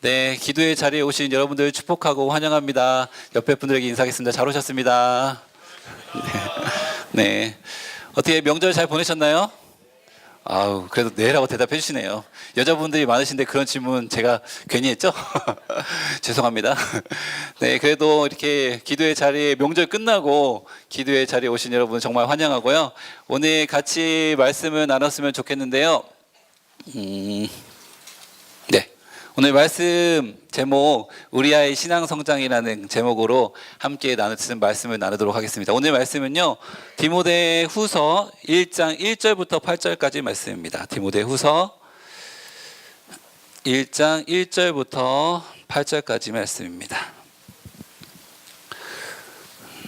네, 기도의 자리에 오신 여러분들 축복하고 환영합니다. 옆에 분들에게 인사하겠습니다. 잘 오셨습니다. 네. 어떻게 명절 잘 보내셨나요? 아우, 그래도 네라고 대답해 주시네요. 여자분들이 많으신데 그런 질문 제가 괜히 했죠? 죄송합니다. 네, 그래도 이렇게 기도의 자리에 명절 끝나고 기도의 자리에 오신 여러분 정말 환영하고요. 오늘 같이 말씀을 나눴으면 좋겠는데요. 네. 오늘 말씀 제목 우리 아이 신앙 성장이라는 제목으로 함께 나누는 말씀을 나누도록 하겠습니다. 오늘 말씀은요, 디모데 후서 1장 1절부터 8절까지 말씀입니다. 디모데 후서 1장 1절부터 8절까지 말씀입니다.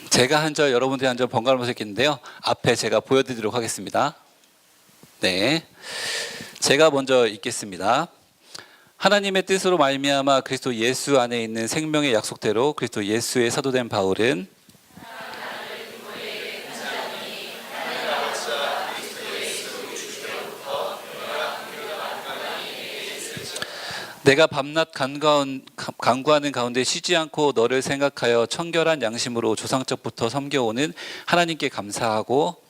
제가 한 절, 여러분들이 한 절 번갈아 보셨겠는데요. 앞에 제가 보여드리도록 하겠습니다. 네, 제가 먼저 읽겠습니다. 하나님의 뜻으로 말미암아 그리스도 예수 안에 있는 생명의 약속대로 그리스도 예수의 사도된 바울은 내가 밤낮 간구하는 가운데 쉬지 않고 너를 생각하여 청결한 양심으로 조상적부터 섬겨오는 하나님께 감사하고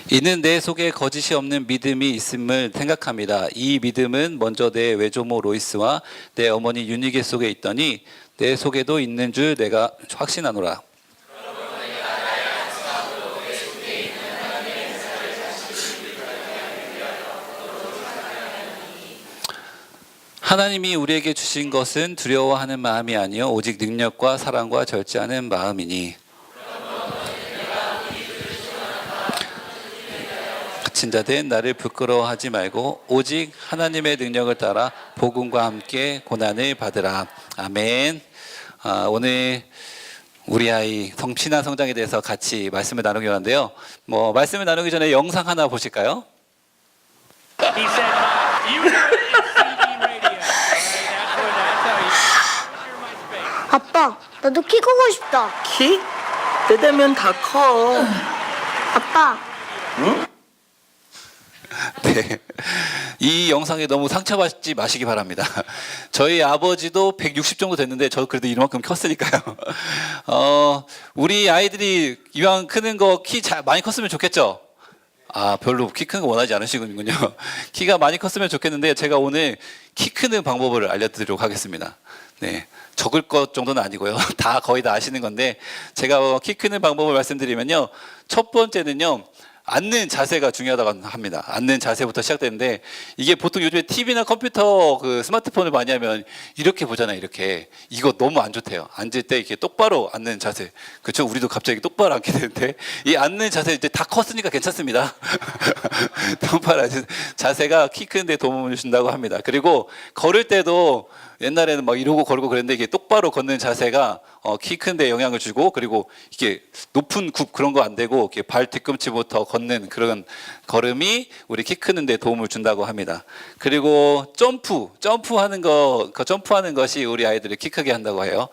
이는 내 속에 거짓이 없는 믿음이 있음을 생각합니다. 이 믿음은 먼저 내 외조모 로이스와 내 어머니 유니게 속에 있더니 내 속에도 있는 줄 내가 확신하노라. 하나님이 우리에게 주신 것은 두려워하는 마음이 아니요 오직 능력과 사랑과 절제하는 마음이니 갇힌 자된 나를 부끄러워하지 말고 오직 하나님의 능력을 따라 복음과 함께 고난을 받으라. 아멘. 오늘 우리 아이 신앙 성장에 대해서 같이 말씀을 나누기 하는데요. 말씀을 나누기 전에 영상 하나 보실까요? 아빠, 나도 키 크고 싶다. 키? 때 되면 다 커. 아빠, 응? 네. 이 영상에 너무 상처받지 마시기 바랍니다. 저희 아버지도 160 정도 됐는데 저 그래도 이만큼 컸으니까요. 우리 아이들이 이왕 크는 거 키 많이 컸으면 좋겠죠? 별로 키 크는 거 원하지 않으시군요. 키가 많이 컸으면 좋겠는데 제가 오늘 키 크는 방법을 알려드리도록 하겠습니다. 네. 적을 것 정도는 아니고요. 거의 다 아시는 건데 제가 키 크는 방법을 말씀드리면요. 첫 번째는요. 앉는 자세가 중요하다고 합니다. 앉는 자세부터 시작되는데 이게 보통 요즘에 TV나 컴퓨터 스마트폰을 많이 하면 이렇게 보잖아요. 이렇게. 이거 너무 안 좋대요. 앉을 때 이렇게 똑바로 앉는 자세. 그렇죠? 우리도 갑자기 똑바로 앉게 되는데 이 앉는 자세 이제 다 컸으니까 괜찮습니다. 똑바로 앉은 자세가 키 크는 데 도움을 준다고 합니다. 그리고 걸을 때도 옛날에는 이러고 걸고 그랬는데 이게 똑바로 걷는 자세가 키 큰 데 영향을 주고 그리고 이게 높은 굽 그런 거 안 되고 이렇게 발 뒤꿈치부터 걷는 그런 걸음이 우리 키 크는 데 도움을 준다고 합니다. 그리고 점프하는 것이 우리 아이들을 키 크게 한다고 해요.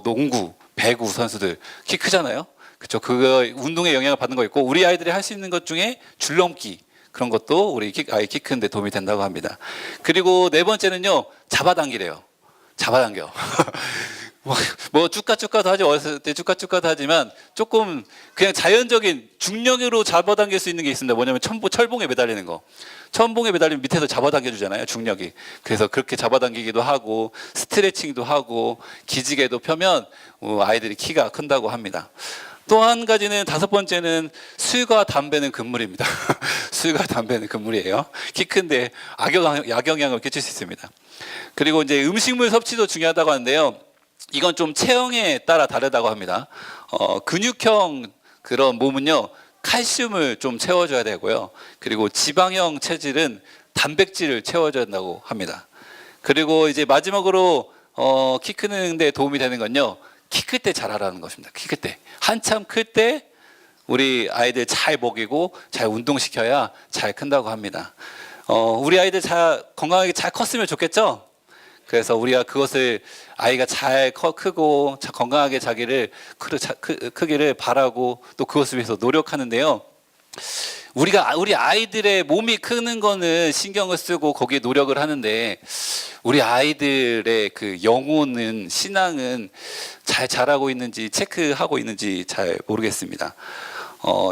농구, 배구 선수들 키 크잖아요. 그렇죠? 그거 운동에 영향을 받는 거 있고 우리 아이들이 할 수 있는 것 중에 줄넘기 그런 것도 우리 아이 키 크는 데 도움이 된다고 합니다. 그리고 네 번째는요. 잡아당기래요. 잡아당겨. 쭈까쭈까도 하죠. 어렸을 때 쭈까쭈까도 하지만 조금 그냥 자연적인 중력으로 잡아당길 수 있는 게 있습니다. 뭐냐면 철봉에 매달리는 거. 철봉에 매달리면 밑에서 잡아당겨 주잖아요. 중력이. 그래서 그렇게 잡아당기기도 하고 스트레칭도 하고 기지개도 펴면 아이들이 키가 큰다고 합니다. 또 한 가지는 다섯 번째는 술과 담배는 금물입니다. 술과 담배는 금물이에요. 키 큰데 악영향을 끼칠 수 있습니다. 그리고 이제 음식물 섭취도 중요하다고 하는데요. 이건 좀 체형에 따라 다르다고 합니다. 근육형 그런 몸은요, 칼슘을 좀 채워줘야 되고요. 그리고 지방형 체질은 단백질을 채워줘야 된다고 합니다. 그리고 이제 마지막으로 키 크는 데 도움이 되는 건요, 키 클 때 잘하라는 것입니다. 키 클 때. 한참 클 때 우리 아이들 잘 먹이고 잘 운동시켜야 잘 큰다고 합니다. 우리 아이들 건강하게 잘 컸으면 좋겠죠? 그래서 우리가 그것을 아이가 잘 크고 건강하게 자기를 크기를 바라고 또 그것을 위해서 노력하는데요. 우리 아이들의 몸이 크는 거는 신경을 쓰고 거기에 노력을 하는데 우리 아이들의 그 영혼은 신앙은 잘 자라고 있는지 체크하고 있는지 잘 모르겠습니다.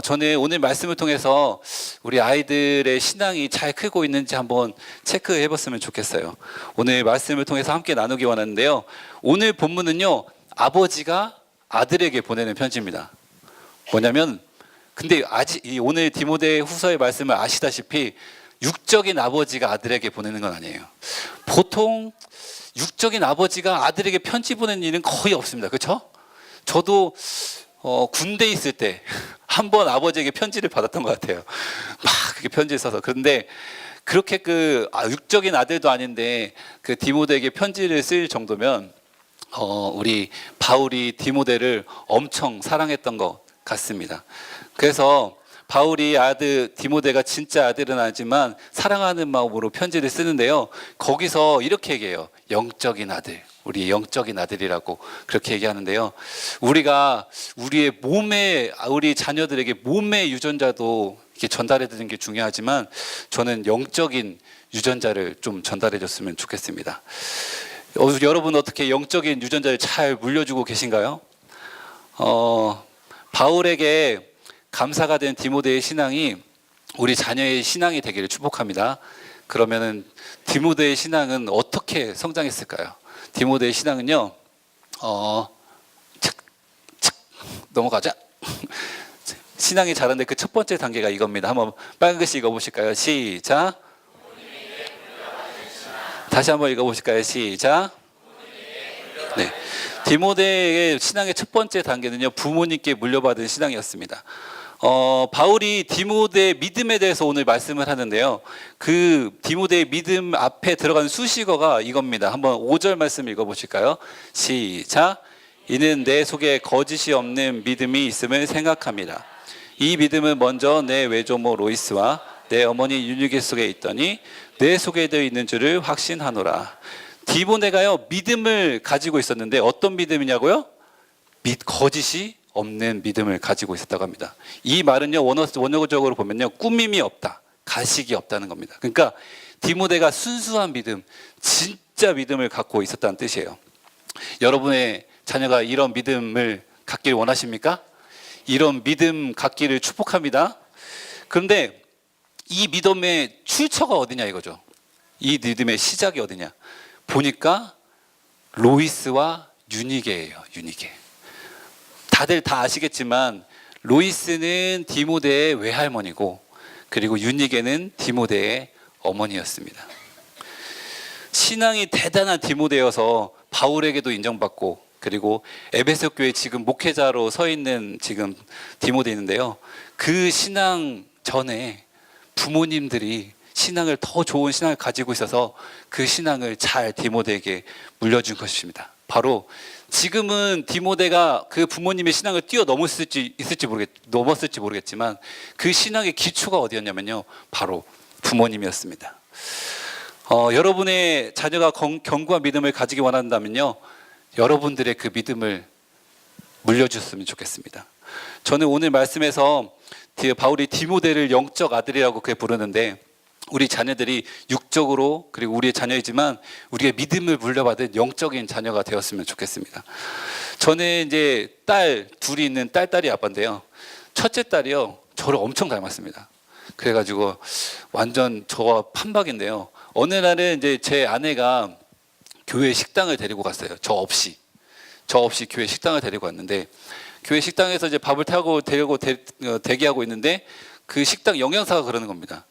저는 오늘 말씀을 통해서 우리 아이들의 신앙이 잘 크고 있는지 한번 체크해 봤으면 좋겠어요. 오늘 말씀을 통해서 함께 나누기 원하는데요. 오늘 본문은요, 아버지가 아들에게 보내는 편지입니다. 뭐냐면, 근데 아직 오늘 디모데 후서의 말씀을 아시다시피 육적인 아버지가 아들에게 보내는 건 아니에요. 보통 육적인 아버지가 아들에게 편지 보내는 일은 거의 없습니다. 그렇죠? 저도 군대에 있을 때 한 번 아버지에게 편지를 받았던 것 같아요. 막 그렇게 편지를 써서. 그런데 그렇게 육적인 아들도 아닌데 그 디모데에게 편지를 쓸 정도면 우리 바울이 디모데를 엄청 사랑했던 것 같습니다. 그래서 바울이 아들 디모데가 진짜 아들은 아니지만 사랑하는 마음으로 편지를 쓰는데요. 거기서 이렇게 얘기해요. 영적인 아들, 우리 영적인 아들이라고 그렇게 얘기하는데요. 우리가 우리 자녀들에게 몸의 유전자도 이렇게 전달해 드리는 게 중요하지만 저는 영적인 유전자를 좀 전달해 줬으면 좋겠습니다. 여러분 어떻게 영적인 유전자를 잘 물려주고 계신가요? 바울에게 감사가 된 디모데의 신앙이 우리 자녀의 신앙이 되기를 축복합니다. 그러면은 디모데의 신앙은 어떻게 성장했을까요? 디모데의 신앙은요, 넘어가자. 신앙이 자란데 그 첫 번째 단계가 이겁니다. 한번 빨간 글씨 읽어보실까요? 시작. 다시 한번 읽어보실까요? 시작. 네. 디모데의 신앙의 첫 번째 단계는요, 부모님께 물려받은 신앙이었습니다. 바울이 디모데의 믿음에 대해서 오늘 말씀을 하는데요. 그 디모데의 믿음 앞에 들어간 수식어가 이겁니다. 한번 5절 말씀 읽어보실까요? 시작. 이는 내 속에 거짓이 없는 믿음이 있음을 생각합니다. 이 믿음은 먼저 내 외조모 로이스와 내 어머니 유니게 속에 있더니 내 속에도 있는 줄을 확신하노라. 디모데가요, 믿음을 가지고 있었는데 어떤 믿음이냐고요? 거짓이 없는 믿음을 가지고 있었다고 합니다. 이 말은요, 원어적으로 보면요, 꾸밈이 없다, 가식이 없다는 겁니다. 그러니까 디모데가 순수한 믿음, 진짜 믿음을 갖고 있었다는 뜻이에요. 여러분의 자녀가 이런 믿음을 갖기를 원하십니까? 이런 믿음 갖기를 축복합니다. 그런데 이 믿음의 출처가 어디냐 이거죠. 이 믿음의 시작이 어디냐 보니까 로이스와 유니게예요. 유니게. 다들 다 아시겠지만 로이스는 디모데의 외할머니고 그리고 유니게는 디모데의 어머니였습니다. 신앙이 대단한 디모데여서 바울에게도 인정받고 그리고 에베소 교회 지금 목회자로 서 있는 지금 디모데 있는데요. 그 신앙 전에 부모님들이 신앙을 더 좋은 신앙을 가지고 있어서 그 신앙을 잘 디모데에게 물려준 것입니다. 바로 지금은 디모데가 그 부모님의 신앙을 뛰어넘었을지 넘었을지 모르겠지만 그 신앙의 기초가 어디였냐면요, 바로 부모님이었습니다. 여러분의 자녀가 견고한 믿음을 가지기 원한다면요, 여러분들의 그 믿음을 물려줬으면 좋겠습니다. 저는 오늘 말씀에서 바울이 디모데를 영적 아들이라고 그렇게 부르는데 우리 자녀들이 육적으로 그리고 우리의 자녀이지만 우리의 믿음을 물려받은 영적인 자녀가 되었으면 좋겠습니다. 저는 이제 딸 둘이 있는 딸이 아빠인데요. 첫째 딸이요, 저를 엄청 닮았습니다. 그래가지고 완전 저와 판박인데요. 어느 날은 이제 제 아내가 교회 식당을 데리고 갔어요. 저 없이 교회 식당을 데리고 갔는데 교회 식당에서 이제 밥을 타고 대기하고 있는데 그 식당 영양사가 그러는 겁니다.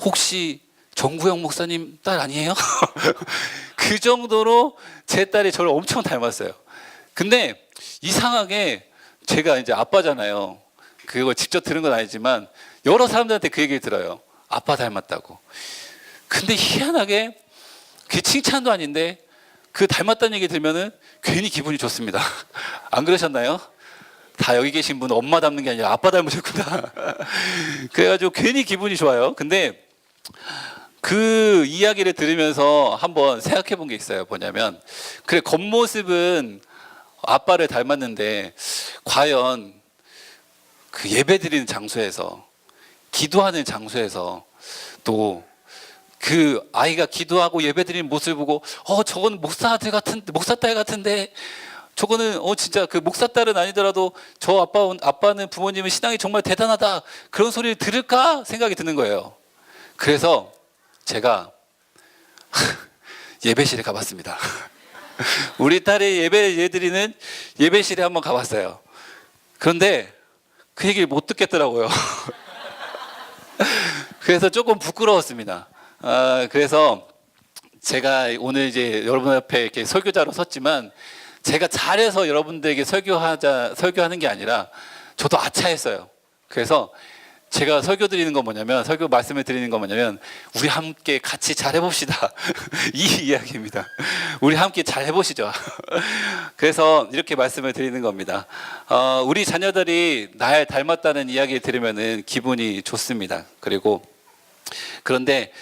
혹시 정구영 목사님 딸 아니에요? 그 정도로 제 딸이 저를 엄청 닮았어요. 근데 이상하게 제가 이제 아빠잖아요. 그걸 직접 들은 건 아니지만 여러 사람들한테 그 얘기를 들어요. 아빠 닮았다고. 근데 희한하게 그게 칭찬도 아닌데 그 닮았다는 얘기 들으면은 괜히 기분이 좋습니다. 안 그러셨나요? 다 여기 계신 분 엄마 닮는 게 아니라 아빠 닮으셨구나. 그래가지고 괜히 기분이 좋아요. 근데 그 이야기를 들으면서 한번 생각해 본 게 있어요. 뭐냐면 그래, 겉모습은 아빠를 닮았는데 과연 그 예배 드리는 장소에서 기도하는 장소에서 또 그 아이가 기도하고 예배드리는 모습을 보고 저건 목사들 같은데, 목사딸 같은데, 저거는 진짜 그 목사딸은 아니더라도 저 아빠는 부모님은 신앙이 정말 대단하다, 그런 소리를 들을까 생각이 드는 거예요. 그래서 제가 예배실에 가봤습니다. 우리 딸이 예배드리는 예배실에 한번 가봤어요. 그런데 그 얘기를 못 듣겠더라고요. 그래서 조금 부끄러웠습니다. 그래서 제가 오늘 이제 여러분 앞에 이렇게 설교자로 섰지만, 제가 잘해서 여러분들에게 설교하는 게 아니라 저도 아차했어요. 그래서 제가 설교 말씀을 드리는 건 뭐냐면, 우리 함께 같이 잘 해봅시다. 이 이야기입니다. 우리 함께 잘 해보시죠. 그래서 이렇게 말씀을 드리는 겁니다. 우리 자녀들이 날 닮았다는 이야기를 들으면 기분이 좋습니다. 그런데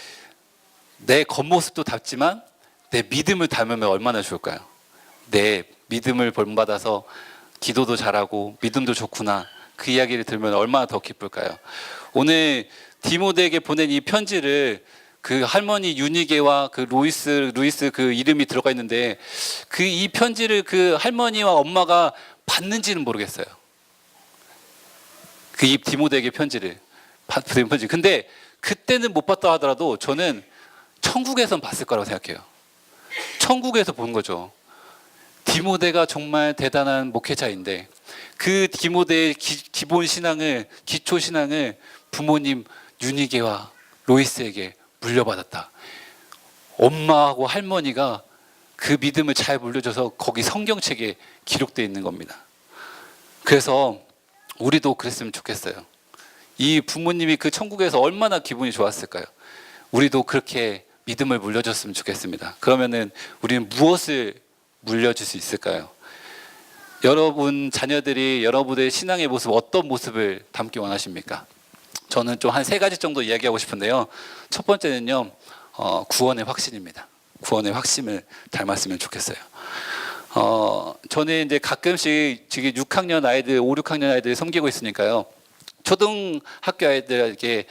내 겉모습도 닮지만 내 믿음을 닮으면 얼마나 좋을까요? 내 믿음을 본받아서 기도도 잘하고 믿음도 좋구나, 그 이야기를 들으면 얼마나 더 기쁠까요? 오늘 디모데에게 보낸 이 편지를 그 할머니 유니게와 그 루이스 그 이름이 들어가 있는데, 그 이 편지를 그 할머니와 엄마가 받는지는 모르겠어요. 그 이 디모데에게 편지를 근데 그때는 못 봤다 하더라도 저는 천국에선 봤을 거라고 생각해요. 천국에서 본 거죠. 디모데가 정말 대단한 목회자인데 그 디모데의 기본 신앙을, 기초 신앙을 부모님 유니게와 로이스에게 물려받았다. 엄마하고 할머니가 그 믿음을 잘 물려줘서 거기 성경책에 기록되어 있는 겁니다. 그래서 우리도 그랬으면 좋겠어요. 이 부모님이 그 천국에서 얼마나 기분이 좋았을까요? 우리도 그렇게 믿음을 물려줬으면 좋겠습니다. 그러면은 우리는 무엇을 물려줄 수 있을까요? 여러분 자녀들이 여러분의 신앙의 모습, 어떤 모습을 담기 원하십니까? 저는 좀 한 3가지 정도 이야기하고 싶은데요. 첫 번째는요, 구원의 확신입니다. 구원의 확신을 닮았으면 좋겠어요. 저는 이제 가끔씩 지금 6학년 아이들, 5, 6학년 아이들 섬기고 있으니까요. 초등학교 아이들에게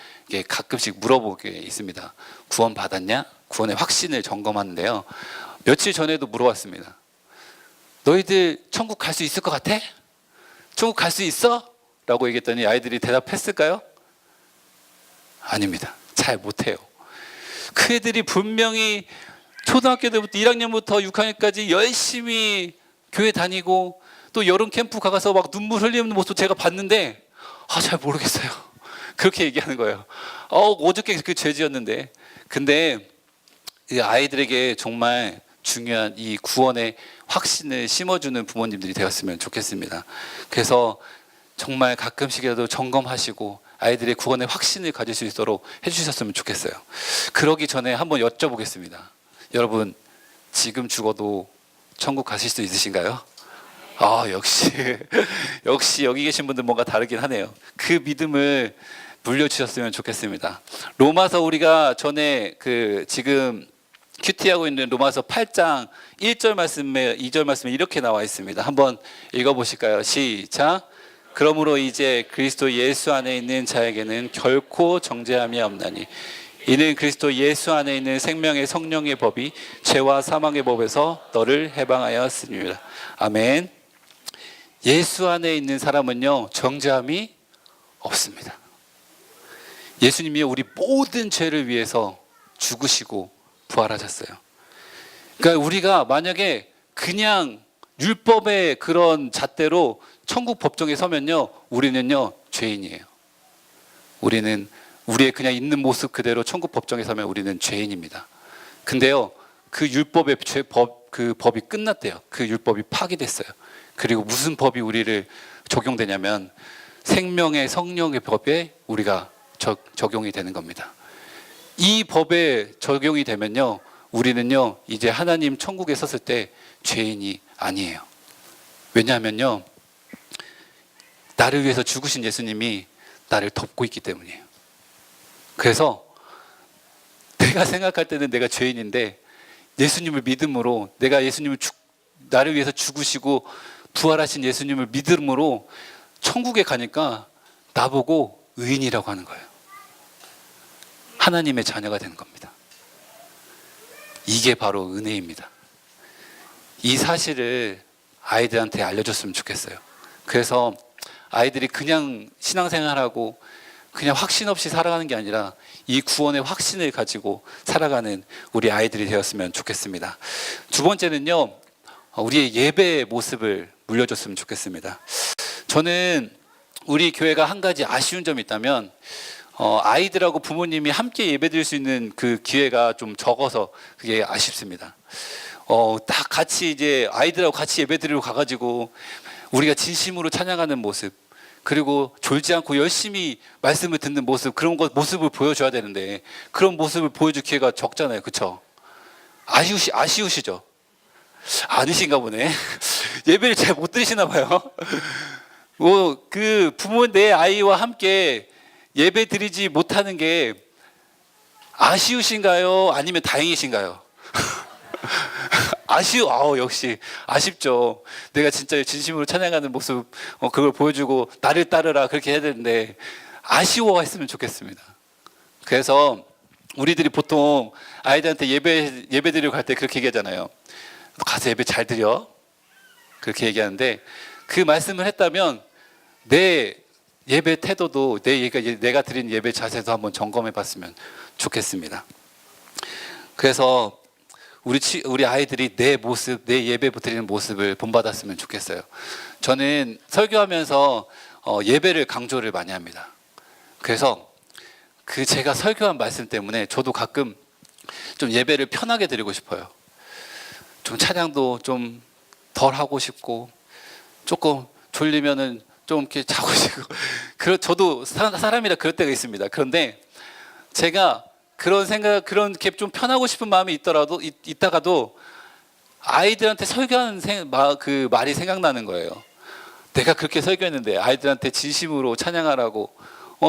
가끔씩 물어보게 있습니다. 구원 받았냐? 구원의 확신을 점검하는데요. 며칠 전에도 물어봤습니다. 너희들 천국 갈 수 있을 것 같아? 천국 갈 수 있어? 라고 얘기했더니 아이들이 대답했을까요? 아닙니다. 잘 못해요. 그 애들이 분명히 초등학교 때부터 1학년부터 6학년까지 열심히 교회 다니고 또 여름 캠프 가서 막 눈물 흘리는 모습 제가 봤는데 잘 모르겠어요. 그렇게 얘기하는 거예요. 어저께 그 죄지었는데. 근데 이 아이들에게 정말 중요한 이 구원의 확신을 심어주는 부모님들이 되었으면 좋겠습니다. 그래서 정말 가끔씩이라도 점검하시고 아이들의 구원의 확신을 가질 수 있도록 해주셨으면 좋겠어요. 그러기 전에 한번 여쭤보겠습니다. 여러분, 지금 죽어도 천국 가실 수 있으신가요? 역시 여기 계신 분들 뭔가 다르긴 하네요. 그 믿음을 물려주셨으면 좋겠습니다. 로마서 우리가 전에 지금 큐티하고 있는 로마서 8장 1절 말씀에 2절 말씀에 이렇게 나와 있습니다. 한번 읽어보실까요? 시작. 그러므로 이제 그리스도 예수 안에 있는 자에게는 결코 정죄함이 없나니 이는 그리스도 예수 안에 있는 생명의 성령의 법이 죄와 사망의 법에서 너를 해방하였습니다. 아멘. 예수 안에 있는 사람은요, 정죄함이 없습니다. 예수님이 우리 모든 죄를 위해서 죽으시고 부활하셨어요. 그러니까 우리가 만약에 그냥 율법의 그런 잣대로 천국 법정에 서면요, 우리는요 죄인이에요. 우리는 우리의 그냥 있는 모습 그대로 천국 법정에 서면 우리는 죄인입니다. 근데요, 그 율법의 그 법이 끝났대요. 그 율법이 파기됐어요. 그리고 무슨 법이 우리를 적용되냐면 생명의 성령의 법에 우리가 적용이 되는 겁니다. 이 법에 적용이 되면요, 우리는요 이제 하나님 천국에 섰을 때 죄인이 아니에요. 왜냐하면요, 나를 위해서 죽으신 예수님이 나를 덮고 있기 때문이에요. 그래서 내가 생각할 때는 내가 죄인인데 예수님을 믿음으로, 내가 나를 위해서 죽으시고 부활하신 예수님을 믿음으로 천국에 가니까 나보고 의인이라고 하는 거예요. 하나님의 자녀가 되는 겁니다. 이게 바로 은혜입니다. 이 사실을 아이들한테 알려줬으면 좋겠어요. 그래서 아이들이 그냥 신앙생활하고 그냥 확신 없이 살아가는 게 아니라 이 구원의 확신을 가지고 살아가는 우리 아이들이 되었으면 좋겠습니다. 두 번째는요, 우리의 예배의 모습을 물려줬으면 좋겠습니다. 저는 우리 교회가 한 가지 아쉬운 점이 있다면 아이들하고 부모님이 함께 예배드릴 수 있는 그 기회가 좀 적어서 그게 아쉽습니다. 딱 같이 이제 아이들하고 같이 예배드리러 가가지고 우리가 진심으로 찬양하는 모습, 그리고 졸지 않고 열심히 말씀을 듣는 모습, 그런 모습을 보여줘야 되는데 그런 모습을 보여줄 기회가 적잖아요. 그렇죠? 아쉬우시죠? 아니신가 보네. 예배를 잘 못 드리시나 봐요. 그 부모 내 아이와 함께 예배 드리지 못하는 게 아쉬우신가요? 아니면 다행이신가요? 역시 아쉽죠. 내가 진짜 진심으로 찬양하는 모습, 그걸 보여주고 나를 따르라 그렇게 해야 되는데 아쉬워했으면 좋겠습니다. 그래서 우리들이 보통 아이들한테 예배 드리러 갈 때 그렇게 얘기하잖아요. 가서 예배 잘 드려. 그렇게 얘기하는데 그 말씀을 했다면 내 예배 태도도 내가 드린 예배 자세도 한번 점검해 봤으면 좋겠습니다. 그래서 우리 아이들이 내 모습, 내 예배 드리는 모습을 본받았으면 좋겠어요. 저는 설교하면서 예배를 강조를 많이 합니다. 그래서 제가 설교한 말씀 때문에 저도 가끔 좀 예배를 편하게 드리고 싶어요. 좀 찬양도 좀 덜 하고 싶고, 조금 졸리면은 좀 이렇게 자고 싶고, 저도 사람이라 그럴 때가 있습니다. 그런데 제가 그런 게 좀 편하고 싶은 마음이 있다가도 아이들한테 설교하는 그 말이 생각나는 거예요. 내가 그렇게 설교했는데 아이들한테 진심으로 찬양하라고,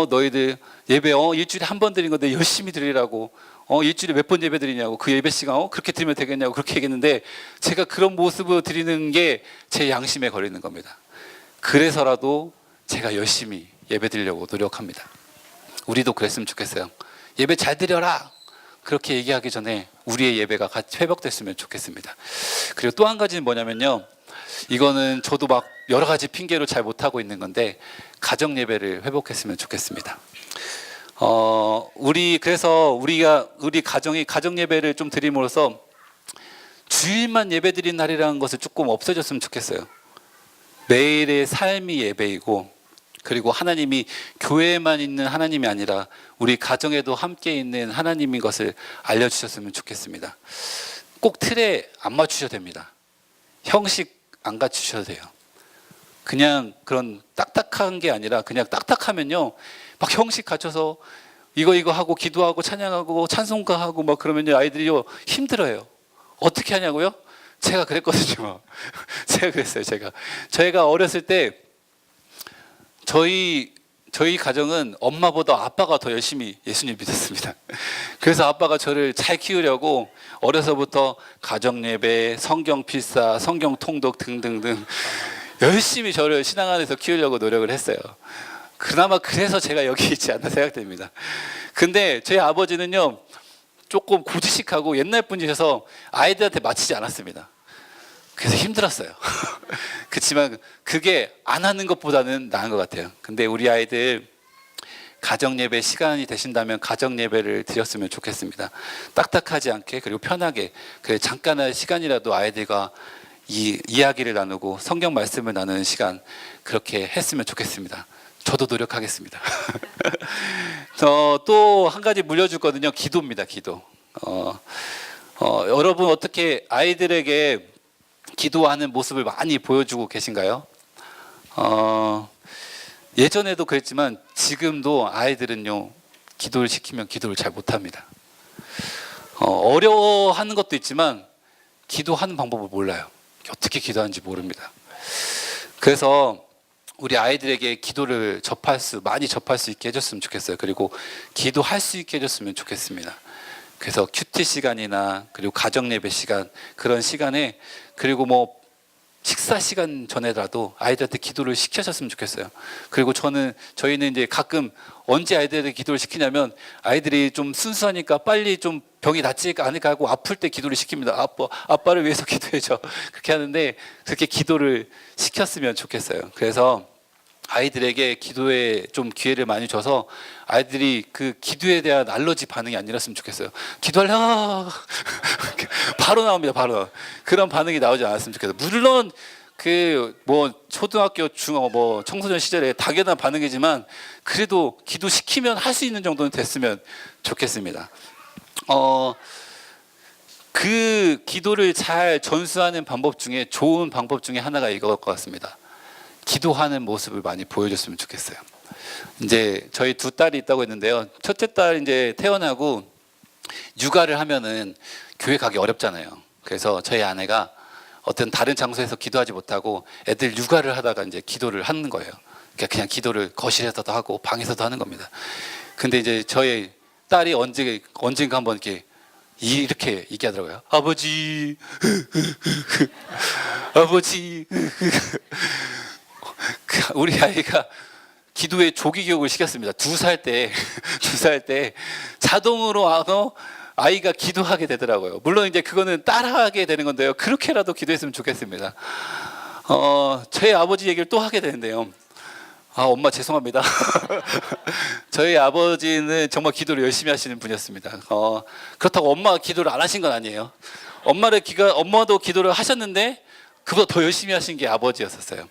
너희들 예배 일주일에 한 번 드린 건데 열심히 드리라고, 일주일에 몇 번 예배 드리냐고, 그 예배 시간 그렇게 드리면 되겠냐고 그렇게 얘기했는데 제가 그런 모습으로 드리는 게 제 양심에 걸리는 겁니다. 그래서라도 제가 열심히 예배 드리려고 노력합니다. 우리도 그랬으면 좋겠어요. 예배 잘 드려라 그렇게 얘기하기 전에 우리의 예배가 같이 회복됐으면 좋겠습니다. 그리고 또 한 가지는 뭐냐면요, 이거는 저도 막 여러 가지 핑계로 잘 못하고 있는 건데 가정 예배를 회복했으면 좋겠습니다. 그래서 우리 가정이 가정 예배를 좀 드림으로써 주일만 예배 드린 날이라는 것을 조금 없애줬으면 좋겠어요. 매일의 삶이 예배이고, 그리고 하나님이 교회에만 있는 하나님이 아니라 우리 가정에도 함께 있는 하나님인 것을 알려주셨으면 좋겠습니다. 꼭 틀에 안 맞추셔도 됩니다. 형식 안 갖추셔도 돼요. 그냥 그런 딱딱한 게 아니라 그냥 딱딱하면요 막 형식 갖춰서 이거 하고 기도하고 찬양하고 찬송가하고 막 그러면요 아이들이요 힘들어요. 어떻게 하냐고요? 제가 그랬거든요. 제가 그랬어요. 저희가 어렸을 때 저희 가정은 엄마보다 아빠가 더 열심히 예수님 믿었습니다. 그래서 아빠가 저를 잘 키우려고 어려서부터 가정 예배, 성경 필사, 성경 통독 등등등 열심히 저를 신앙 안에서 키우려고 노력을 했어요. 그나마 그래서 제가 여기 있지 않나 생각됩니다. 근데 제 아버지는요 조금 고지식하고 옛날 분이셔서 아이들한테 맞히지 않았습니다. 그래서 힘들었어요. 그렇지만 그게 안 하는 것보다는 나은 것 같아요. 근데 우리 아이들 가정 예배 시간이 되신다면 가정 예배를 드렸으면 좋겠습니다. 딱딱하지 않게, 그리고 편하게, 잠깐의 시간이라도 아이들과 이야기를 나누고 성경 말씀을 나누는 시간 그렇게 했으면 좋겠습니다. 저도 노력하겠습니다. 또 한 가지 물려주거든요. 기도입니다. 기도. 여러분 어떻게 아이들에게 기도하는 모습을 많이 보여주고 계신가요? 예전에도 그랬지만 지금도 아이들은요 기도를 시키면 기도를 잘 못합니다. 어려워하는 것도 있지만 기도하는 방법을 몰라요. 어떻게 기도하는지 모릅니다. 그래서 우리 아이들에게 기도를 많이 접할 수 있게 해줬으면 좋겠어요. 그리고 기도할 수 있게 해줬으면 좋겠습니다. 그래서 큐티 시간이나 그리고 가정 예배 시간, 그런 시간에, 그리고 식사 시간 전에라도 아이들한테 기도를 시키셨으면 좋겠어요. 그리고 저희는 이제 가끔 언제 아이들에게 기도를 시키냐면 아이들이 좀 순수하니까 빨리 좀 병이 낫지 않을까 하고 아플 때 기도를 시킵니다. 아빠를 위해서 기도해줘. 그렇게 하는데 그렇게 기도를 시켰으면 좋겠어요. 그래서 아이들에게 기도에 좀 기회를 많이 줘서 아이들이 그 기도에 대한 알러지 반응이 아니었으면 좋겠어요. 기도하려 바로 나옵니다. 바로 그런 반응이 나오지 않았으면 좋겠어요. 물론 그 뭐 초등학교 뭐 청소년 시절에 당연한 반응이지만 그래도 기도 시키면 할 수 있는 정도는 됐으면 좋겠습니다. 그 기도를 잘 전수하는 방법 중에 좋은 방법 중에 하나가 이거일 것 같습니다. 기도하는 모습을 많이 보여줬으면 좋겠어요. 이제 저희 두 딸이 있다고 했는데요. 첫째 딸 이제 태어나고 육아를 하면은 교회 가기 어렵잖아요. 그래서 저희 아내가 어떤 다른 장소에서 기도하지 못하고 애들 육아를 하다가 이제 기도를 하는 거예요. 그러니까 그냥 기도를 거실에서도 하고 방에서도 하는 겁니다. 근데 이제 저희 딸이 언젠가 한번 이렇게 얘기하더라고요. 아버지, 아버지. 우리 아이가 기도에 조기 교육을 시켰습니다. 2살 때 자동으로 아이가 기도하게 되더라고요. 물론 이제 그거는 따라하게 되는 건데요. 그렇게라도 기도했으면 좋겠습니다. 저희 아버지 얘기를 또 하게 되는데요. 엄마 죄송합니다. 저희 아버지는 정말 기도를 열심히 하시는 분이었습니다. 그렇다고 엄마가 기도를 안 하신 건 아니에요. 엄마도 기도를 하셨는데 그보다 더 열심히 하신 게 아버지였었어요.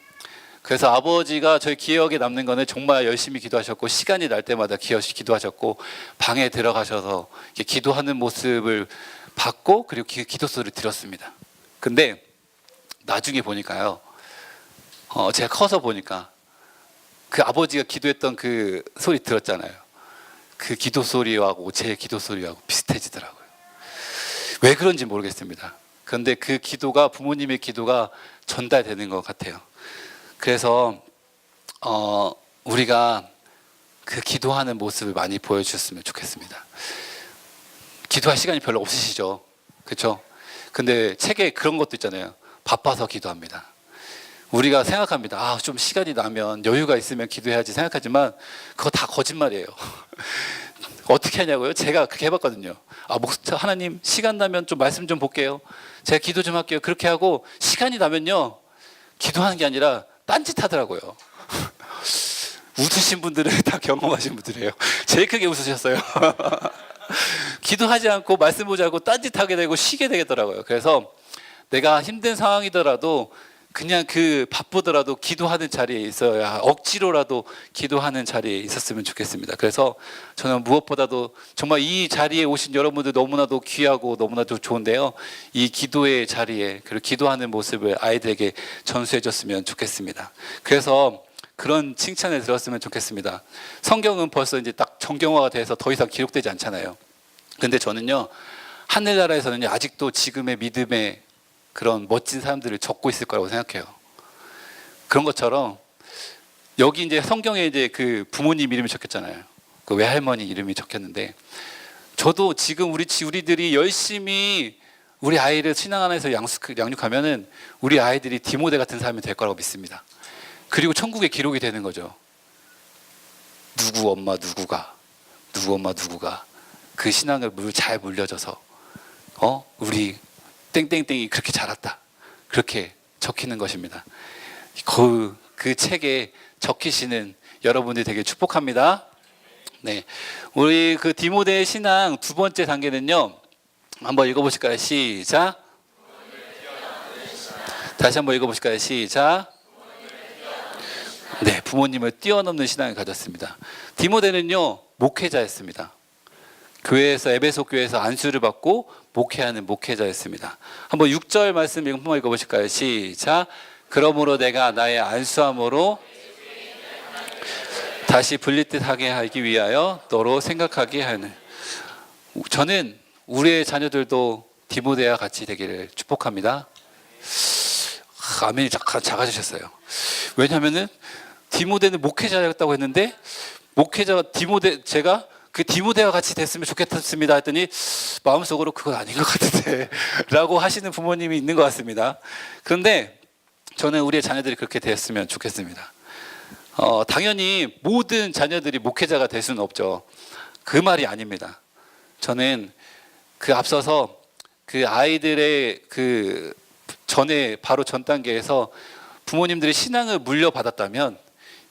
그래서 아버지가 저희 기억에 남는 거는 정말 열심히 기도하셨고 시간이 날 때마다 기도하셨고 방에 들어가셔서 기도하는 모습을 봤고 그리고 기도 소리를 들었습니다. 근데 나중에 보니까요. 제가 커서 보니까 그 아버지가 기도했던 그 소리 들었잖아요. 그 기도 소리하고 제 기도 소리하고 비슷해지더라고요. 왜 그런지 모르겠습니다. 그런데 그 기도가 부모님의 기도가 전달되는 것 같아요. 그래서 우리가 그 기도하는 모습을 많이 보여주셨으면 좋겠습니다. 기도할 시간이 별로 없으시죠? 그렇죠? 근데 책에 그런 것도 있잖아요. 바빠서 기도합니다. 우리가 생각합니다. 좀 시간이 나면 여유가 있으면 기도해야지 생각하지만 그거 다 거짓말이에요. 어떻게 하냐고요? 제가 그렇게 해봤거든요. 하나님 시간 나면 좀 말씀 좀 볼게요. 제가 기도 좀 할게요. 그렇게 하고 시간이 나면요. 기도하는 게 아니라 딴짓 하더라고요. 웃으신 분들은 다 경험하신 분들이에요. 제일 크게 웃으셨어요. 기도하지 않고 말씀 보지 않고 딴짓하게 되고 쉬게 되겠더라고요. 그래서 내가 힘든 상황이더라도 그냥 바쁘더라도 기도하는 자리에 있어야 억지로라도 기도하는 자리에 있었으면 좋겠습니다. 그래서 저는 무엇보다도 정말 이 자리에 오신 여러분들 너무나도 귀하고 너무나도 좋은데요. 이 기도의 자리에 그리고 기도하는 모습을 아이들에게 전수해 줬으면 좋겠습니다. 그래서 그런 칭찬을 들었으면 좋겠습니다. 성경은 벌써 이제 딱 정경화가 돼서 더 이상 기록되지 않잖아요. 근데 저는요. 하늘나라에서는요. 아직도 지금의 믿음의 그런 멋진 사람들을 적고 있을 거라고 생각해요. 그런 것처럼 여기 이제 성경에 이제 그 부모님 이름이 적혔잖아요. 그 외할머니 이름이 적혔는데 저도 지금 우리들이 열심히 우리 아이를 신앙 안에서 양육하면은 우리 아이들이 디모데 같은 사람이 될 거라고 믿습니다. 그리고 천국에 기록이 되는 거죠. 누구 엄마 누구가 그 신앙을 잘 물려줘서 우리 땡땡땡이 그렇게 자랐다. 그렇게 적히는 것입니다. 그 책에 적히시는 여러분들이 되게 축복합니다. 네, 우리 그 디모데의 신앙 두 번째 단계는요. 한번 읽어보실까요? 시작. 다시 한번 읽어보실까요? 시작. 네, 부모님을 뛰어넘는 신앙을 가졌습니다. 디모데는요 목회자였습니다. 교회에서 에베소 교회에서 안수를 받고 목회하는 목회자였습니다. 한번 6절 말씀 한번 읽어보실까요? 시작. 그러므로 내가 나의 안수함으로 다시 분리듯하게 하기 위하여 너로 생각하게 하는. 저는 우리의 자녀들도 디모데와 같이 되기를 축복합니다. 아멘이 작아지셨어요. 왜냐하면은 디모데는 목회자였다고 했는데 제가 그 디모데와 같이 됐으면 좋겠습니다 했더니 마음속으로 그건 아닌 것 같은데 라고 하시는 부모님이 있는 것 같습니다. 그런데 저는 우리의 자녀들이 그렇게 되었으면 좋겠습니다. 당연히 모든 자녀들이 목회자가 될 수는 없죠. 그 말이 아닙니다. 저는 그 앞서서 그 아이들의 그 전에 바로 전 단계에서 부모님들의 신앙을 물려받았다면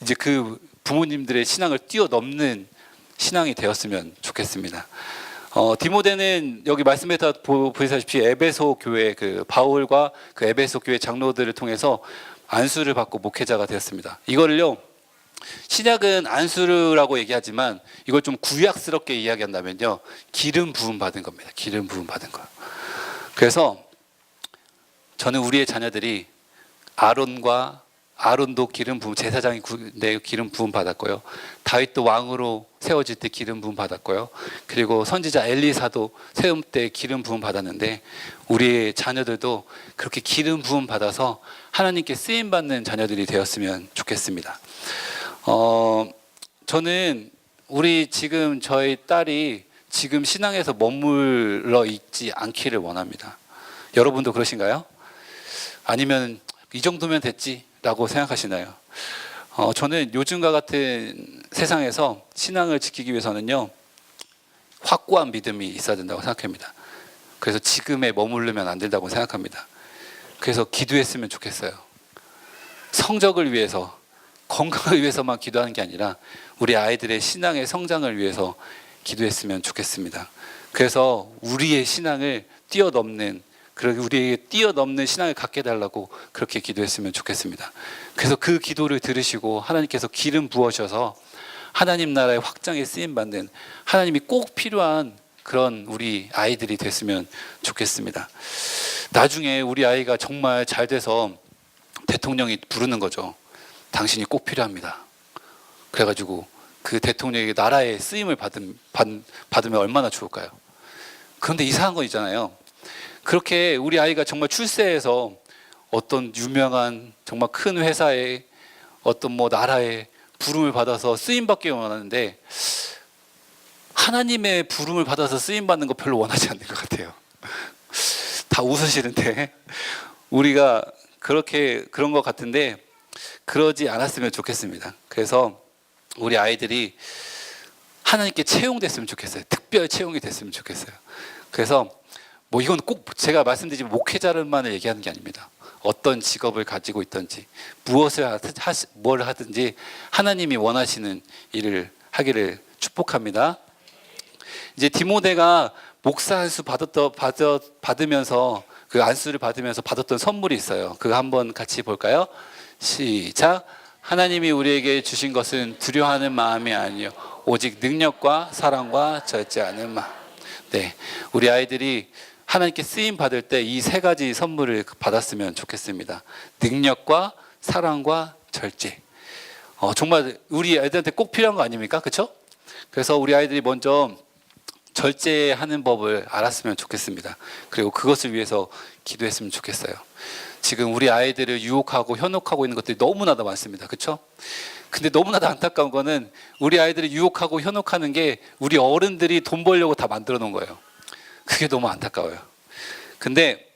이제 그 부모님들의 신앙을 뛰어넘는 신앙이 되었으면 좋겠습니다. 디모데는 여기 말씀에서 보시다시피 에베소 교회 그 바울과 그 에베소 교회 장로들을 통해서 안수를 받고 목회자가 되었습니다. 이거를요, 신약은 안수라고 얘기하지만 이걸 좀 구약스럽게 이야기한다면요, 기름 부음 받은 겁니다. 기름 부음 받은 거. 그래서 저는 우리의 자녀들이 아론도 기름 부음, 제사장이 기름 부음 받았고요. 다윗도 왕으로 세워질 때 기름 부음 받았고요. 그리고 선지자 엘리사도 세움 때 기름 부음 받았는데 우리의 자녀들도 그렇게 기름 부음 받아서 하나님께 쓰임 받는 자녀들이 되었으면 좋겠습니다. 저는 우리 지금 저희 딸이 지금 신앙에서 머물러 있지 않기를 원합니다. 여러분도 그러신가요? 아니면 이 정도면 됐지라고 생각하시나요? 저는 요즘과 같은 세상에서 신앙을 지키기 위해서는요, 확고한 믿음이 있어야 된다고 생각합니다. 그래서 지금에 머무르면 안 된다고 생각합니다. 그래서 기도했으면 좋겠어요. 성적을 위해서, 건강을 위해서만 기도하는 게 아니라 우리 아이들의 신앙의 성장을 위해서 기도했으면 좋겠습니다. 그래서 우리의 신앙을 뛰어넘는, 우리에게 뛰어넘는 신앙을 갖게 해달라고 그렇게 기도했으면 좋겠습니다. 그래서 그 기도를 들으시고 하나님께서 기름 부으셔서 하나님 나라의 확장에 쓰임받는, 하나님이 꼭 필요한 그런 우리 아이들이 됐으면 좋겠습니다. 나중에 우리 아이가 정말 잘 돼서 대통령이 부르는 거죠. 당신이 꼭 필요합니다. 그래가지고 그 대통령에게 나라의 쓰임을 받으면 얼마나 좋을까요? 그런데 이상한 거 있잖아요. 그렇게 우리 아이가 정말 출세해서 어떤 유명한 정말 큰 회사에 어떤 뭐 나라에 부름을 받아서 쓰임받기 원하는데 하나님의 부름을 받아서 쓰임받는 거 별로 원하지 않는 것 같아요. 다 웃으시는데 우리가 그런 것 같은데 그러지 않았으면 좋겠습니다. 그래서 우리 아이들이 하나님께 채용됐으면 좋겠어요. 특별 채용이 됐으면 좋겠어요. 그래서 뭐 이건 꼭 제가 말씀드리지만 목회자를만 얘기하는 게 아닙니다. 어떤 직업을 가지고 있든지 뭘 하든지 하나님이 원하시는 일을 하기를 축복합니다. 이제 디모데가 목사 안수 받으면서 그 안수를 받으면서 받았던 선물이 있어요. 그거 한번 같이 볼까요? 시작. 하나님이 우리에게 주신 것은 두려워하는 마음이 아니요 오직 능력과 사랑과 절제하는 마음. 네, 우리 아이들이 하나님께 쓰임 받을 때 이 세 가지 선물을 받았으면 좋겠습니다. 능력과 사랑과 절제. 정말 우리 아이들한테 꼭 필요한 거 아닙니까? 그렇죠? 그래서 우리 아이들이 먼저 절제하는 법을 알았으면 좋겠습니다. 그리고 그것을 위해서 기도했으면 좋겠어요. 지금 우리 아이들을 유혹하고 현혹하고 있는 것들이 너무나도 많습니다. 그렇죠? 근데 너무나도 안타까운 거는 우리 아이들을 유혹하고 현혹하는 게 우리 어른들이 돈 벌려고 다 만들어 놓은 거예요. 그게 너무 안타까워요. 근데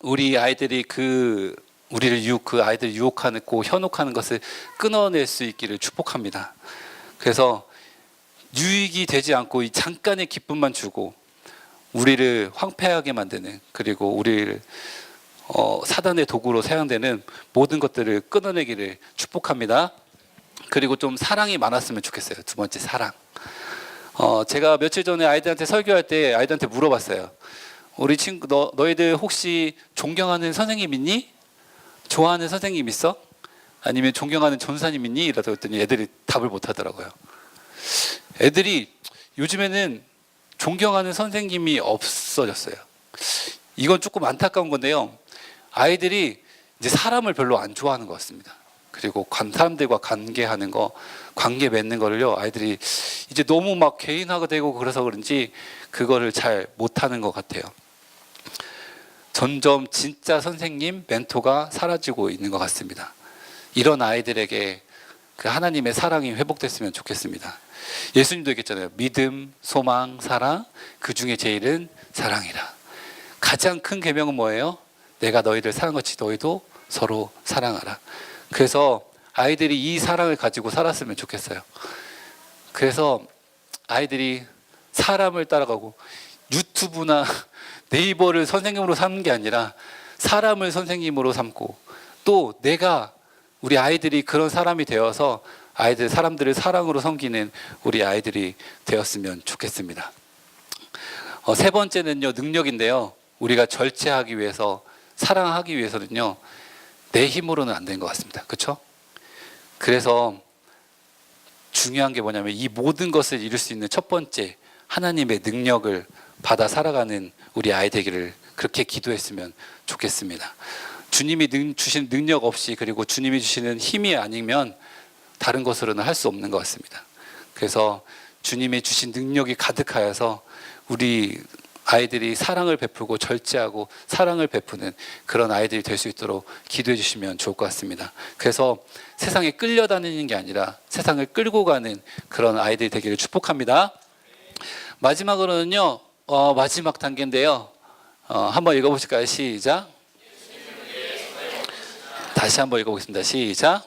우리 아이들이 그 아이들을 유혹하고 현혹하는 것을 끊어낼 수 있기를 축복합니다. 그래서 유익이 되지 않고 이 잠깐의 기쁨만 주고 우리를 황폐하게 만드는, 그리고 우리를 사단의 도구로 사용되는 모든 것들을 끊어내기를 축복합니다. 그리고 좀 사랑이 많았으면 좋겠어요. 두 번째, 사랑. 제가 며칠 전에 아이들한테 설교할 때 아이들한테 물어봤어요. 우리 친구, 너희들 혹시 존경하는 선생님 있니? 좋아하는 선생님 있어? 아니면 존경하는 전사님 있니? 이라고 했더니 애들이 답을 못 하더라고요. 애들이 요즘에는 존경하는 선생님이 없어졌어요. 이건 조금 안타까운 건데요. 아이들이 이제 사람을 별로 안 좋아하는 것 같습니다. 그리고 사람들과 관계 맺는 거를요, 아이들이 이제 너무 막 개인화가 되고 그래서 그런지 그거를 잘 못하는 것 같아요. 점점 진짜 선생님, 멘토가 사라지고 있는 것 같습니다. 이런 아이들에게 그 하나님의 사랑이 회복됐으면 좋겠습니다. 예수님도 얘기했잖아요. 믿음, 소망, 사랑, 그 중에 제일은 사랑이라. 가장 큰 계명은 뭐예요? 내가 너희를 사랑같이 너희도 서로 사랑하라. 그래서 아이들이 이 사랑을 가지고 살았으면 좋겠어요. 그래서 아이들이 사람을 따라가고 유튜브나 네이버를 선생님으로 삼는 게 아니라 사람을 선생님으로 삼고, 또 내가 우리 아이들이 그런 사람이 되어서 사람들을 사랑으로 섬기는 우리 아이들이 되었으면 좋겠습니다. 세 번째는요, 능력인데요. 우리가 절제하기 위해서, 사랑하기 위해서는요, 내 힘으로는 안 되는 것 같습니다. 그렇죠? 그래서 중요한 게 뭐냐면, 이 모든 것을 이룰 수 있는 첫 번째, 하나님의 능력을 받아 살아가는 우리 아이 되기를 그렇게 기도했으면 좋겠습니다. 주님이 주신 능력 없이, 그리고 주님이 주시는 힘이 아니면 다른 것으로는 할 수 없는 것 같습니다. 그래서 주님이 주신 능력이 가득하여서 우리 아이들이 사랑을 베풀고 절제하고 사랑을 베푸는 그런 아이들이 될 수 있도록 기도해 주시면 좋을 것 같습니다. 그래서 세상에 끌려다니는 게 아니라 세상을 끌고 가는 그런 아이들이 되기를 축복합니다. 마지막으로는요, 마지막 단계인데요. 한번 읽어보실까요? 시작. 다시 한번 읽어보겠습니다. 시작.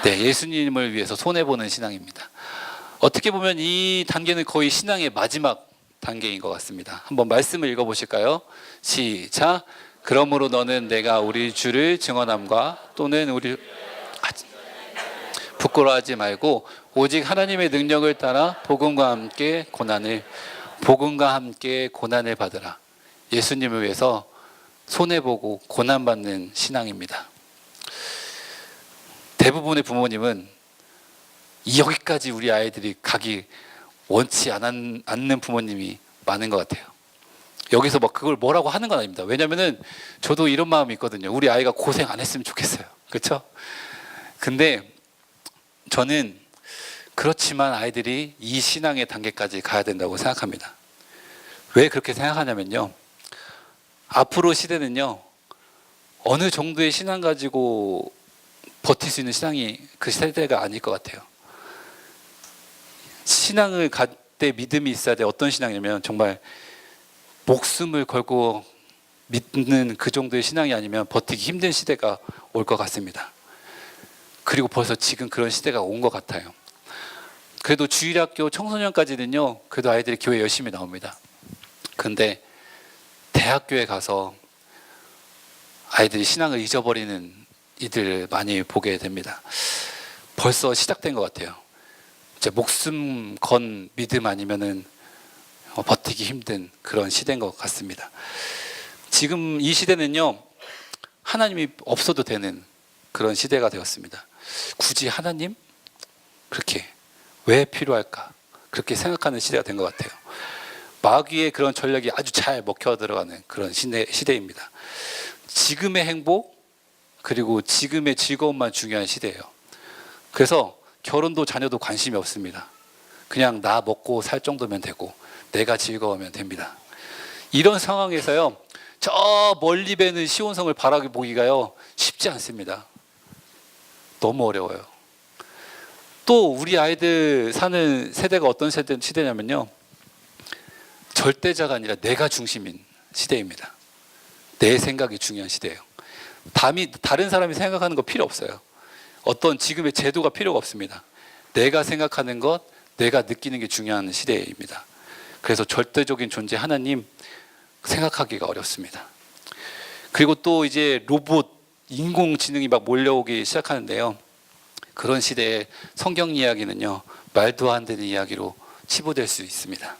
네, 예수님을 위해서 손해보는 신앙입니다. 어떻게 보면 이 단계는 거의 신앙의 마지막 단계인 것 같습니다. 한번 말씀을 읽어보실까요? 시작. 그러므로 너는 내가 우리 주를 증언함과 또는 우리 부끄러워하지 말고 오직 하나님의 능력을 따라 복음과 함께 고난을 받으라. 예수님을 위해서 손해보고 고난받는 신앙입니다. 대부분의 부모님은 여기까지 우리 아이들이 가기 원치 않는 부모님이 많은 것 같아요. 여기서 막 그걸 뭐라고 하는 건 아닙니다. 왜냐면은 저도 이런 마음이 있거든요. 우리 아이가 고생 안 했으면 좋겠어요. 그렇죠? 근데 저는 그렇지만 아이들이 이 신앙의 단계까지 가야 된다고 생각합니다. 왜 그렇게 생각하냐면요, 앞으로 시대는요, 어느 정도의 신앙 가지고 버틸 수 있는 신앙이 그 세대가 아닐 것 같아요. 신앙을 갖을 때 믿음이 있어야 돼. 어떤 신앙이냐면 정말 목숨을 걸고 믿는 그 정도의 신앙이 아니면 버티기 힘든 시대가 올 것 같습니다. 그리고 벌써 지금 그런 시대가 온 것 같아요. 그래도 주일학교 청소년까지는요, 그래도 아이들이 교회 열심히 나옵니다. 근데 대학교에 가서 아이들이 신앙을 잊어버리는 이들을 많이 보게 됩니다. 벌써 시작된 것 같아요. 이제 목숨 건 믿음 아니면은 버티기 힘든 그런 시대인 것 같습니다. 지금 이 시대는요, 하나님이 없어도 되는 그런 시대가 되었습니다. 굳이 하나님? 그렇게 왜 필요할까? 그렇게 생각하는 시대가 된 것 같아요. 마귀의 그런 전략이 아주 잘 먹혀 들어가는 그런 시대입니다. 지금의 행복, 그리고 지금의 즐거움만 중요한 시대예요. 그래서 결혼도 자녀도 관심이 없습니다. 그냥 나 먹고 살 정도면 되고 내가 즐거우면 됩니다. 이런 상황에서요, 저 멀리 배는 시온성을 바라보기가요 쉽지 않습니다. 너무 어려워요. 또 우리 아이들 사는 세대가 어떤 시대냐면요, 절대자가 아니라 내가 중심인 시대입니다. 내 생각이 중요한 시대예요. 다른 사람이 생각하는 거 필요 없어요. 어떤 지금의 제도가 필요가 없습니다. 내가 생각하는 것, 내가 느끼는 게 중요한 시대입니다. 그래서 절대적인 존재 하나님 생각하기가 어렵습니다. 그리고 또 이제 로봇, 인공지능이 막 몰려오기 시작하는데요, 그런 시대에 성경 이야기는요, 말도 안 되는 이야기로 치부될 수 있습니다.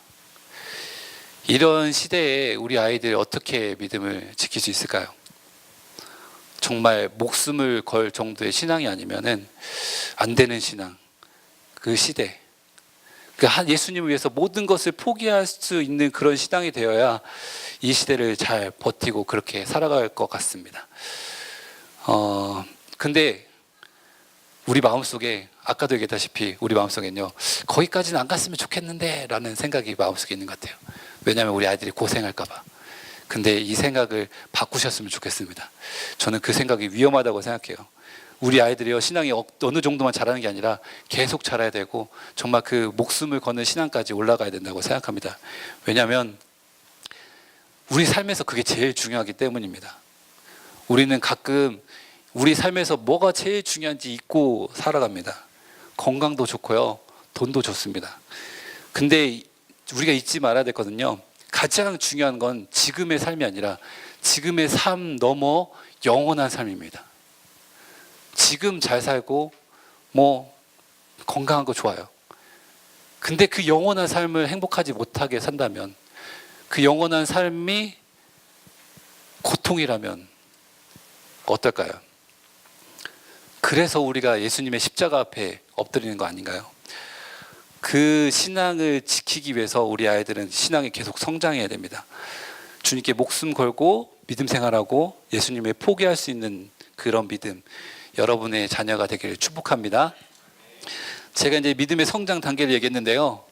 이런 시대에 우리 아이들이 어떻게 믿음을 지킬 수 있을까요? 정말 목숨을 걸 정도의 신앙이 아니면은 안 되는 신앙, 그 시대, 예수님을 위해서 모든 것을 포기할 수 있는 그런 신앙이 되어야 이 시대를 잘 버티고 그렇게 살아갈 것 같습니다. 근데 우리 마음속에, 아까도 얘기했다시피 우리 마음속에는요, 거기까지는 안 갔으면 좋겠는데 라는 생각이 마음속에 있는 것 같아요. 왜냐하면 우리 아이들이 고생할까 봐. 근데 이 생각을 바꾸셨으면 좋겠습니다. 저는 그 생각이 위험하다고 생각해요. 우리 아이들이요, 신앙이 어느 정도만 자라는 게 아니라 계속 자라야 되고 정말 그 목숨을 거는 신앙까지 올라가야 된다고 생각합니다. 왜냐하면 우리 삶에서 그게 제일 중요하기 때문입니다. 우리는 가끔 우리 삶에서 뭐가 제일 중요한지 잊고 살아갑니다. 건강도 좋고요. 돈도 좋습니다. 근데 우리가 잊지 말아야 되거든요. 가장 중요한 건 지금의 삶이 아니라 지금의 삶 넘어 영원한 삶입니다. 지금 잘 살고 뭐 건강한 거 좋아요. 근데 그 영원한 삶을 행복하지 못하게 산다면, 그 영원한 삶이 고통이라면 어떨까요? 그래서 우리가 예수님의 십자가 앞에 엎드리는 거 아닌가요? 그 신앙을 지키기 위해서 우리 아이들은 신앙이 계속 성장해야 됩니다. 주님께 목숨 걸고 믿음 생활하고 예수님을 포기할 수 있는 그런 믿음, 여러분의 자녀가 되기를 축복합니다. 제가 이제 믿음의 성장 단계를 얘기했는데요.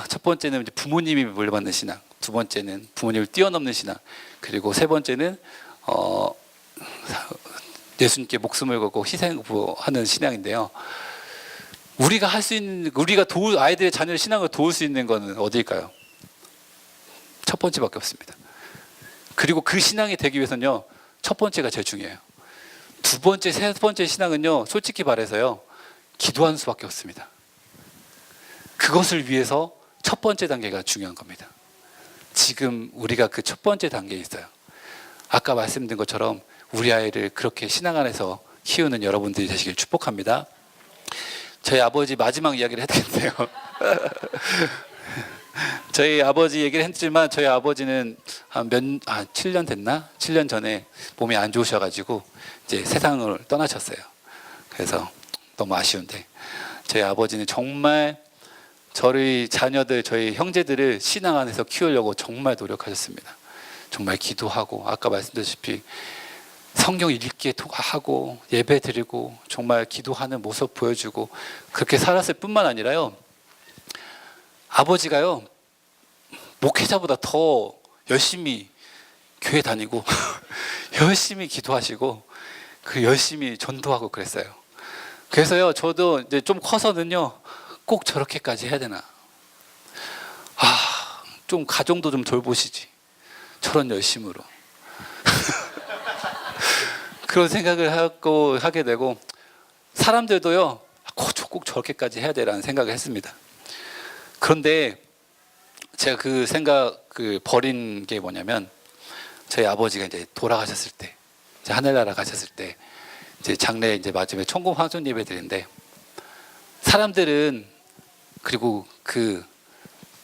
첫 번째는 이제 부모님이 물려받는 신앙, 두 번째는 부모님을 뛰어넘는 신앙, 그리고 세 번째는 예수님께 목숨을 걸고 희생하는 신앙인데요. 우리가 할 수 있는, 우리가 아이들의 자녀의 신앙을 도울 수 있는 것은 어디일까요? 첫 번째밖에 없습니다. 그리고 그 신앙이 되기 위해서는요, 첫 번째가 제일 중요해요. 두 번째, 세 번째 신앙은요, 솔직히 말해서요, 기도하는 수밖에 없습니다. 그것을 위해서 첫 번째 단계가 중요한 겁니다. 지금 우리가 그 첫 번째 단계에 있어요. 아까 말씀드린 것처럼 우리 아이를 그렇게 신앙 안에서 키우는 여러분들이 되시길 축복합니다. 저희 아버지 마지막 이야기를 해드렸는데요. 저희 아버지 얘기를 했지만 저희 아버지는 7년 됐나? 7년 전에 몸이 안 좋으셔가지고 이제 세상을 떠나셨어요. 그래서 너무 아쉬운데, 저희 아버지는 정말 저희 자녀들, 저희 형제들을 신앙 안에서 키우려고 정말 노력하셨습니다. 정말 기도하고, 아까 말씀드렸다시피 성경 읽기 하고 예배 드리고 정말 기도하는 모습 보여주고 그렇게 살았을 뿐만 아니라요, 아버지가요 목회자보다 더 열심히 교회 다니고 열심히 기도하시고 그 열심히 전도하고 그랬어요. 그래서요, 저도 이제 좀 커서는요, 꼭 저렇게까지 해야 되나, 좀 가정도 좀 돌보시지, 저런 열심으로. 그런 생각을 하게 되고, 사람들도요, 꼭 저렇게까지 해야 되라는 생각을 했습니다. 그런데 제가 그 생각을 버린 게 뭐냐면, 저희 아버지가 이제 돌아가셨을 때, 이제 하늘나라 가셨을 때, 이제 장례 이제 마지막에 천국 환송 예배 드리는데, 사람들은, 그리고 그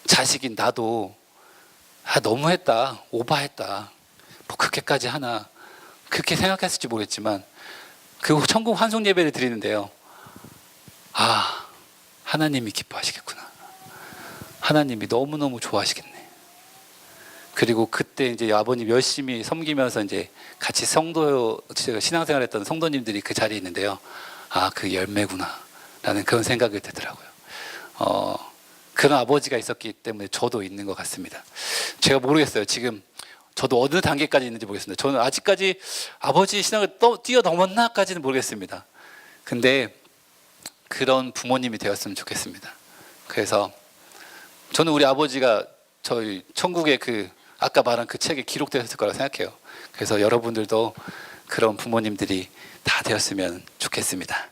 자식인 나도 너무했다, 오바했다, 뭐 그렇게까지 하나, 그렇게 생각했을지 모르겠지만, 그 천국 환송 예배를 드리는데요, 하나님이 기뻐하시겠구나, 하나님이 너무너무 좋아하시겠네. 그리고 그때 이제 아버님 열심히 섬기면서 이제 같이 제가 신앙생활했던 성도님들이 그 자리에 있는데요, 그 열매구나 라는 그런 생각이 들더라고요. 그런 아버지가 있었기 때문에 저도 있는 것 같습니다. 제가 모르겠어요. 지금 저도 어느 단계까지 있는지 모르겠습니다. 저는 아직까지 아버지 신앙을 뛰어넘었나까지는 모르겠습니다. 근데 그런 부모님이 되었으면 좋겠습니다. 그래서 저는 우리 아버지가 저희 천국의 그 아까 말한 그 책에 기록되었을 거라고 생각해요. 그래서 여러분들도 그런 부모님들이 다 되었으면 좋겠습니다.